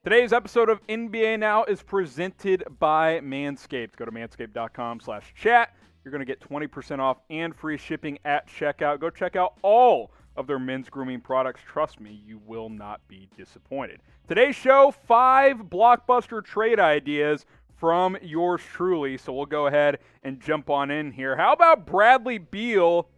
Today's episode of NBA Now is presented by Manscaped. Go to manscaped.com/chat. You're going to get 20% off and free shipping at checkout. Go check out all of their men's grooming products. Trust me, you will not be disappointed. Today's show, 5 blockbuster trade ideas from yours truly. So we'll go ahead and jump on in here. How about Bradley Beal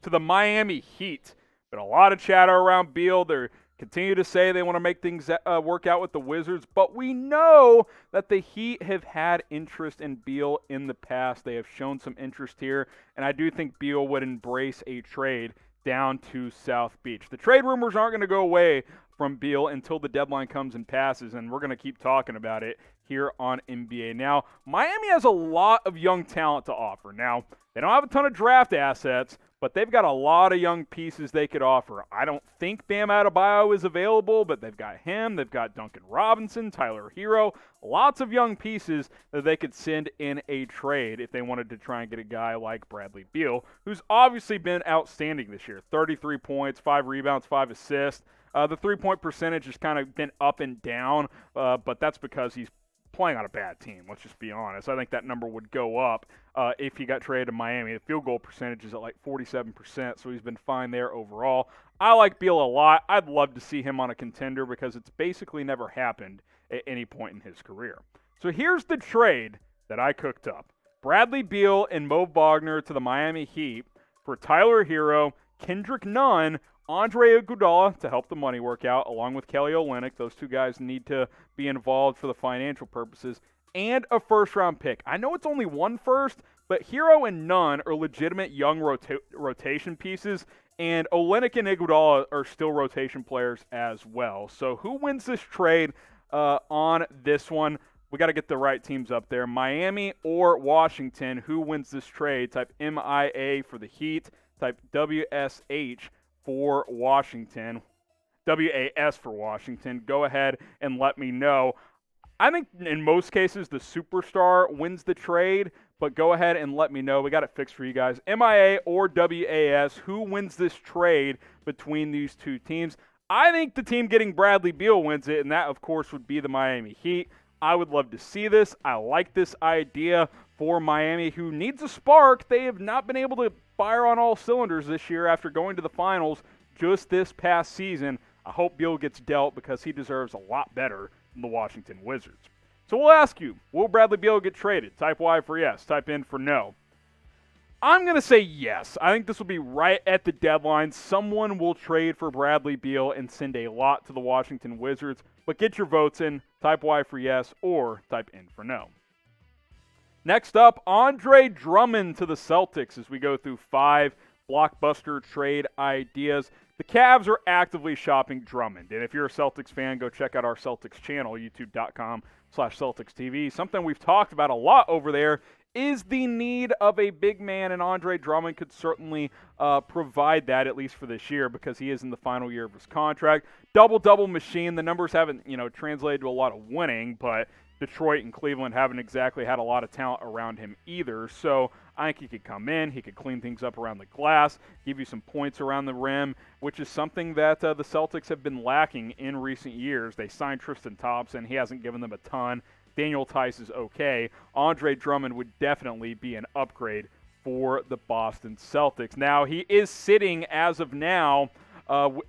to the Miami Heat? Been a lot of chatter around Beal. They're continue to say they want to make things work out with the Wizards, but we know that the Heat have had interest in Beal in the past. They have shown some interest here, and I do think Beal would embrace a trade down to South Beach. The trade rumors aren't going to go away from Beal until the deadline comes and passes, and we're going to keep talking about it here on NBA Now. Miami has a lot of young talent to offer. Now, they don't have a ton of draft assets, but they've got a lot of young pieces they could offer. I don't think Bam Adebayo is available, but they've got him. They've got Duncan Robinson, Tyler Hero, lots of young pieces that they could send in a trade if they wanted to try and get a guy like Bradley Beal, who's obviously been outstanding this year. 33 points, 5 rebounds, 5 assists. The three-point percentage has kind of been up and down, but that's because he's playing on a bad team. Let's just be honest. I think that number would go up if he got traded to Miami. The field goal percentage is at like 47%, so he's been fine there overall. I like Beal a lot. I'd love to see him on a contender because it's basically never happened at any point in his career. So here's the trade that I cooked up. Bradley Beal and Mo Wagner to the Miami Heat for Tyler Hero, Kendrick Nunn, Andre Iguodala to help the money work out, along with Kelly Olynyk. Those two guys need to be involved for the financial purposes, and a first-round pick. I know it's only one first, but Hero and Nunn are legitimate young rotation pieces, and Olynyk and Iguodala are still rotation players as well. So who wins this trade on this one? We got to get the right teams up there. Miami or Washington, who wins this trade? Type MIA for the Heat. Type WSH for Washington, WAS for Washington. Go ahead and let me know. I think in most cases the superstar wins the trade, but go ahead and let me know. We got it fixed for you guys. MIA or WAS, who wins this trade between these two teams? I think the team getting Bradley Beal wins it, and that, of course, would be the Miami Heat. I would love to see this. I like this idea for Miami, who needs a spark. They have not been able to fire on all cylinders this year after going to the finals just this past season. I hope Beal gets dealt because he deserves a lot better than the Washington Wizards. So we'll ask you, will Bradley Beal get traded? Type Y for yes, type N for no. I'm going to say yes. I think this will be right at the deadline. Someone will trade for Bradley Beal and send a lot to the Washington Wizards. But get your votes in. Type Y for yes or type N for no. Next up, Andre Drummond to the Celtics as we go through 5 blockbuster trade ideas. The Cavs are actively shopping Drummond. And if you're a Celtics fan, go check out our Celtics channel, youtube.com/CelticsTV. Something we've talked about a lot over there is the need of a big man, and Andre Drummond could certainly provide that, at least for this year, because he is in the final year of his contract. Double-double machine. The numbers haven't, translated to a lot of winning, but Detroit and Cleveland haven't exactly had a lot of talent around him either. So I think he could come in, he could clean things up around the glass, give you some points around the rim, which is something that the Celtics have been lacking in recent years. They signed Tristan Thompson. He hasn't given them a ton. Daniel Tice is okay. Andre Drummond would definitely be an upgrade for the Boston Celtics. Now, he is sitting as of now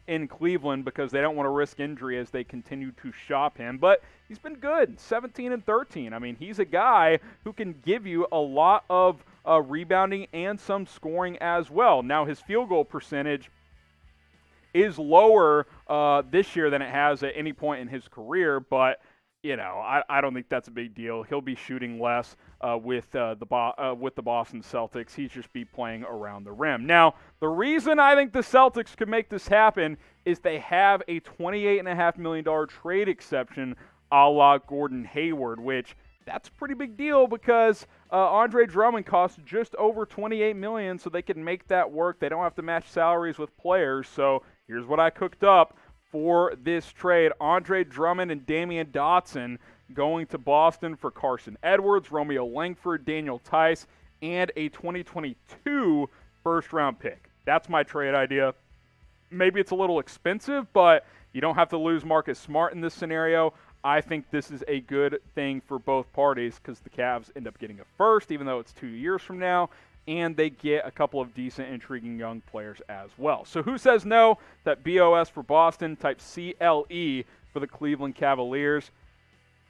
in Cleveland because they don't want to risk injury as they continue to shop him. But he's been good, 17 and 13. I mean, he's a guy who can give you a lot of rebounding and some scoring as well. Now, his field goal percentage is lower this year than it has at any point in his career, but I don't think that's a big deal. He'll be shooting less with the Boston Celtics. He'll just be playing around the rim. Now, the reason I think the Celtics could make this happen is they have a $28.5 million trade exception a la Gordon Hayward, which that's a pretty big deal because Andre Drummond costs just over $28 million, so they can make that work. They don't have to match salaries with players. So here's what I cooked up for this trade. Andre Drummond and Damian Dotson going to Boston for Carson Edwards, Romeo Langford, Daniel Tice, and a 2022 first-round pick. That's my trade idea. Maybe it's a little expensive, but you don't have to lose Marcus Smart in this scenario. I think this is a good thing for both parties because the Cavs end up getting a first, even though it's 2 years from now, and they get a couple of decent, intriguing young players as well. So who says no? That BOS for Boston, type CLE for the Cleveland Cavaliers.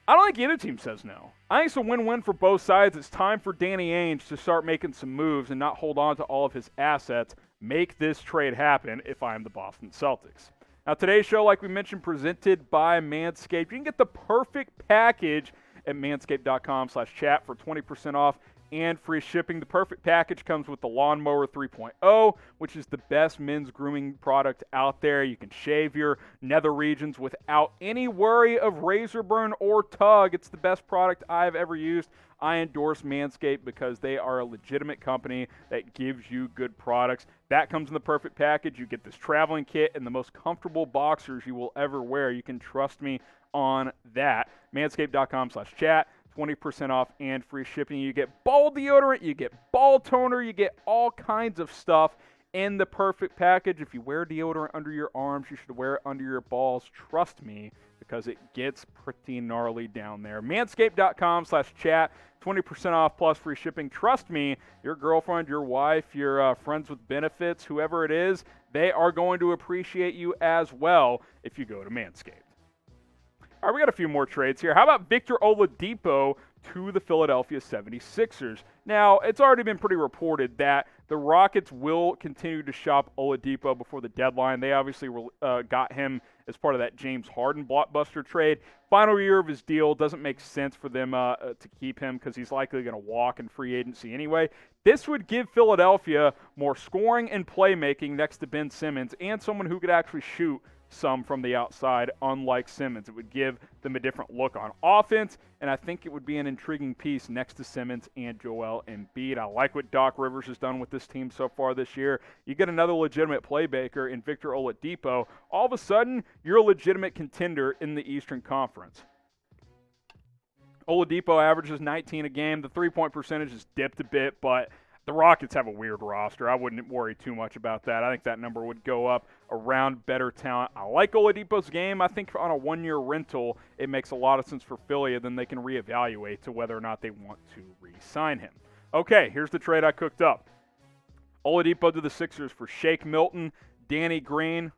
I don't think either team says no. I think it's a win-win for both sides. It's time for Danny Ainge to start making some moves and not hold on to all of his assets. Make this trade happen if I'm the Boston Celtics. Now, today's show, like we mentioned, presented by Manscaped. You can get the perfect package at manscaped.com/chat for 20% off and free shipping. The perfect package comes with the Lawnmower 3.0, which is the best men's grooming product out there. You can shave your nether regions without any worry of razor burn or tug. It's the best product I've ever used. I endorse Manscaped because they are a legitimate company that gives you good products. That comes in the perfect package. You get this traveling kit and the most comfortable boxers you will ever wear. You can trust me on that. Manscaped.com/chat. 20% off and free shipping. You get ball deodorant, you get ball toner, you get all kinds of stuff in the perfect package. If you wear deodorant under your arms, you should wear it under your balls. Trust me, because it gets pretty gnarly down there. Manscaped.com/chat. 20% off plus free shipping. Trust me, your girlfriend, your wife, your friends with benefits, whoever it is, they are going to appreciate you as well if you go to Manscaped. All right, we got a few more trades here. How about Victor Oladipo to the Philadelphia 76ers? Now, it's already been pretty reported that the Rockets will continue to shop Oladipo before the deadline. They obviously got him as part of that James Harden blockbuster trade. Final year of his deal, doesn't make sense for them to keep him because he's likely going to walk in free agency anyway. This would give Philadelphia more scoring and playmaking next to Ben Simmons and someone who could actually shoot some from the outside, unlike Simmons. It would give them a different look on offense, and I think it would be an intriguing piece next to Simmons and Joel Embiid. I like what Doc Rivers has done with this team so far this year. You get another legitimate playmaker in Victor Oladipo, all of a sudden, you're a legitimate contender in the Eastern Conference. Oladipo averages 19 a game. The three-point percentage has dipped a bit, but the Rockets have a weird roster. I wouldn't worry too much about that. I think that number would go up around better talent. I like Oladipo's game. I think on a one-year rental, it makes a lot of sense for Philly, and then they can reevaluate to whether or not they want to re-sign him. Okay, here's the trade I cooked up. Oladipo to the Sixers for Shake Milton, Danny Green,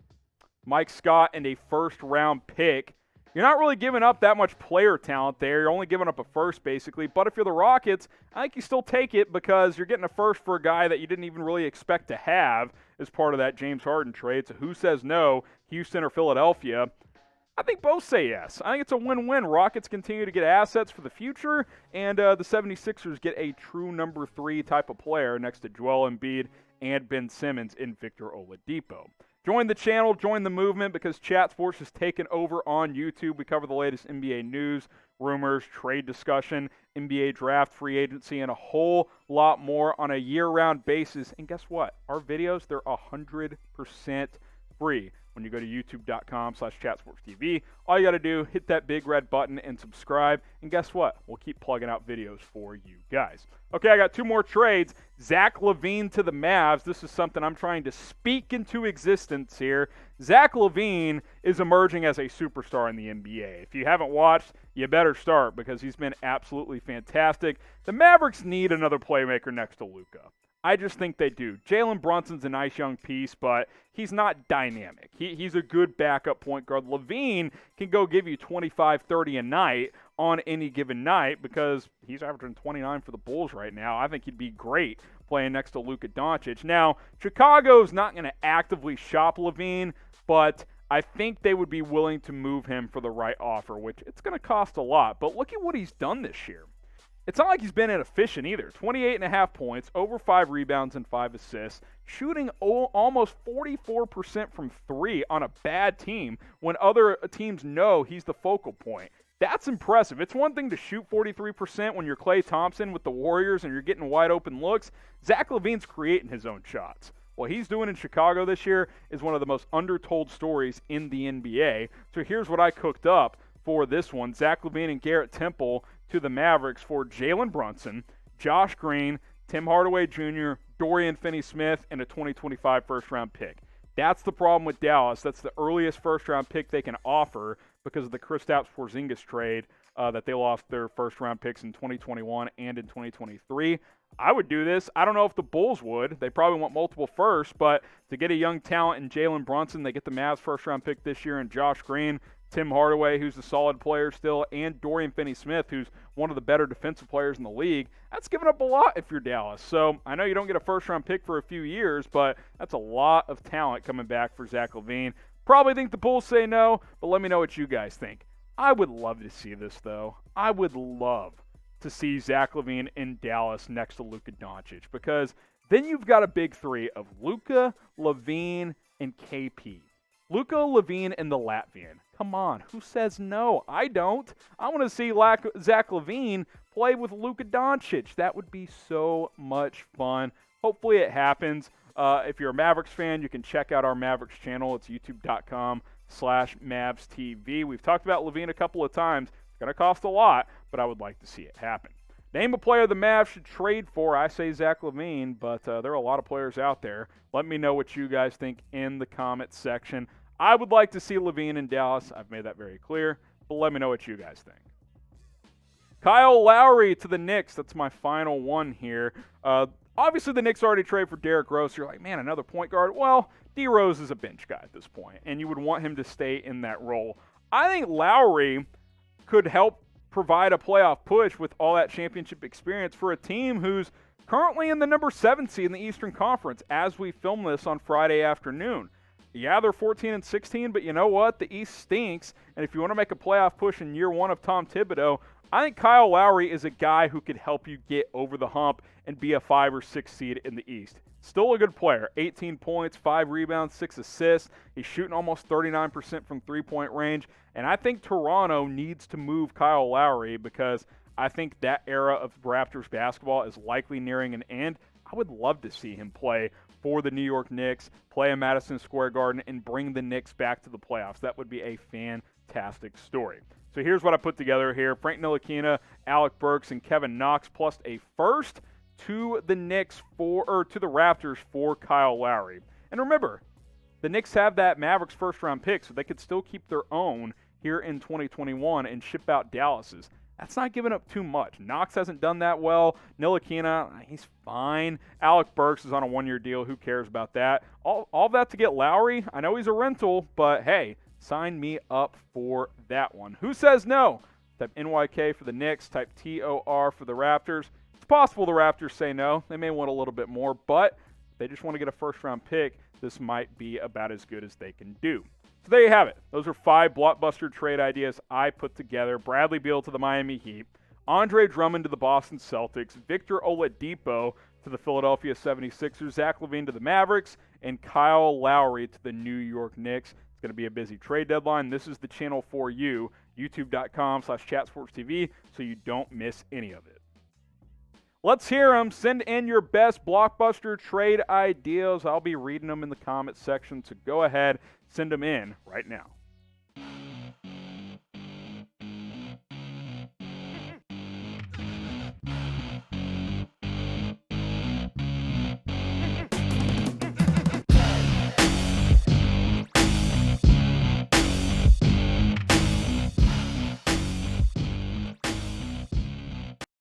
Mike Scott, and a first-round pick. You're not really giving up that much player talent there. You're only giving up a first, basically. But if you're the Rockets, I think you still take it because you're getting a first for a guy that you didn't even really expect to have as part of that James Harden trade. So who says no, Houston or Philadelphia? I think both say yes. I think it's a win-win. Rockets continue to get assets for the future, and the 76ers get a true number 3 type of player next to Joel Embiid and Ben Simmons in Victor Oladipo. Join the channel, join the movement, because Chat Sports has taken over on YouTube. We cover the latest NBA news, rumors, trade discussion, NBA draft, free agency, and a whole lot more on a year-round basis. And guess what? Our videos, they're 100% free. When you go to youtube.com/chatsportstv, all you got to do, hit that big red button and subscribe. And guess what? We'll keep plugging out videos for you guys. Okay, I got 2 more trades. Zach LaVine to the Mavs. This is something I'm trying to speak into existence here. Zach LaVine is emerging as a superstar in the NBA. If you haven't watched, you better start because he's been absolutely fantastic. The Mavericks need another playmaker next to Luka. I just think they do. Jalen Brunson's a nice young piece, but he's not dynamic. He's a good backup point guard. LaVine can go give you 25, 30 a night on any given night because he's averaging 29 for the Bulls right now. I think he'd be great playing next to Luka Doncic. Now, Chicago's not going to actively shop LaVine, but I think they would be willing to move him for the right offer, which it's going to cost a lot. But look at what he's done this year. It's not like he's been inefficient either. 28.5 points, over 5 rebounds and 5 assists, shooting almost 44% from 3 on a bad team when other teams know he's the focal point. That's impressive. It's one thing to shoot 43% when you're Klay Thompson with the Warriors and you're getting wide open looks. Zach LaVine's creating his own shots. What he's doing in Chicago this year is one of the most undertold stories in the NBA. So here's what I cooked up for this one. Zach LaVine and Garrett Temple to the Mavericks for Jalen Brunson, Josh Green, Tim Hardaway Jr., Dorian Finney-Smith, and a 2025 first-round pick. That's the problem with Dallas. That's the earliest first-round pick they can offer because of the Kristaps Porzingis trade that they lost their first-round picks in 2021 and in 2023. I would do this. I don't know if the Bulls would. They probably want multiple firsts, but to get a young talent in Jalen Brunson, they get the Mavs first-round pick this year and Josh Green, Tim Hardaway, who's a solid player still, and Dorian Finney-Smith, who's one of the better defensive players in the league. That's giving up a lot if you're Dallas. So I know you don't get a first-round pick for a few years, but that's a lot of talent coming back for Zach LaVine. Probably think the Bulls say no, but let me know what you guys think. I would love to see this, though. I would love to see Zach LaVine in Dallas next to Luka Doncic, because then you've got a big three of Luka, LaVine, and KP. Luka, LaVine, and the Latvian. Come on, who says no? I don't. I want to see Zach LaVine play with Luka Doncic. That would be so much fun. Hopefully it happens. If you're a Mavericks fan, you can check out our Mavericks channel. It's youtube.com/MavsTV. We've talked about LaVine a couple of times. It's going to cost a lot, but I would like to see it happen. Name a player the Mavs should trade for. I say Zach LaVine, but there are a lot of players out there. Let me know what you guys think in the comments section. I would like to see LaVine in Dallas. I've made that very clear, but let me know what you guys think. Kyle Lowry to the Knicks. That's my final one here. Obviously, the Knicks already traded for Derrick Rose. You're like, man, another point guard? Well, D. Rose is a bench guy at this point, and you would want him to stay in that role. I think Lowry could help provide a playoff push with all that championship experience for a team who's currently in the number 7 seed in the Eastern Conference as we film this on Friday afternoon. Yeah, they're 14-16, but you know what? The East stinks, and if you want to make a playoff push in year one of Tom Thibodeau, I think Kyle Lowry is a guy who could help you get over the hump and be a 5 or 6 seed in the East. Still a good player. 18 points, 5 rebounds, 6 assists. He's shooting almost 39% from three-point range. And I think Toronto needs to move Kyle Lowry because I think that era of Raptors basketball is likely nearing an end. I would love to see him play for the New York Knicks, play in Madison Square Garden, and bring the Knicks back to the playoffs. That would be a fantastic story. So here's what I put together here. Frank Ntilikina, Alec Burks, and Kevin Knox, plus a first to the Raptors for Kyle Lowry. And remember, the Knicks have that Mavericks first-round pick, so they could still keep their own here in 2021 and ship out Dallas's. That's not giving up too much. Knox hasn't done that well. Ntilikina, he's fine. Alec Burks is on a one-year deal. Who cares about that? All that to get Lowry. I know he's a rental, but hey, sign me up for that one. Who says no? Type NYK for the Knicks. Type TOR for the Raptors. It's possible the Raptors say no. They may want a little bit more, but if they just want to get a first-round pick, this might be about as good as they can do. So there you have it. Those are 5 blockbuster trade ideas I put together. Bradley Beal to the Miami Heat, Andre Drummond to the Boston Celtics, Victor Oladipo to the Philadelphia 76ers, Zach LaVine to the Mavericks, and Kyle Lowry to the New York Knicks. It's going to be a busy trade deadline. This is the channel for you, youtube.com/chatsportstv, so you don't miss any of it. Let's hear them. Send in your best blockbuster trade ideas. I'll be reading them in the comments section, so go ahead, send them in right now.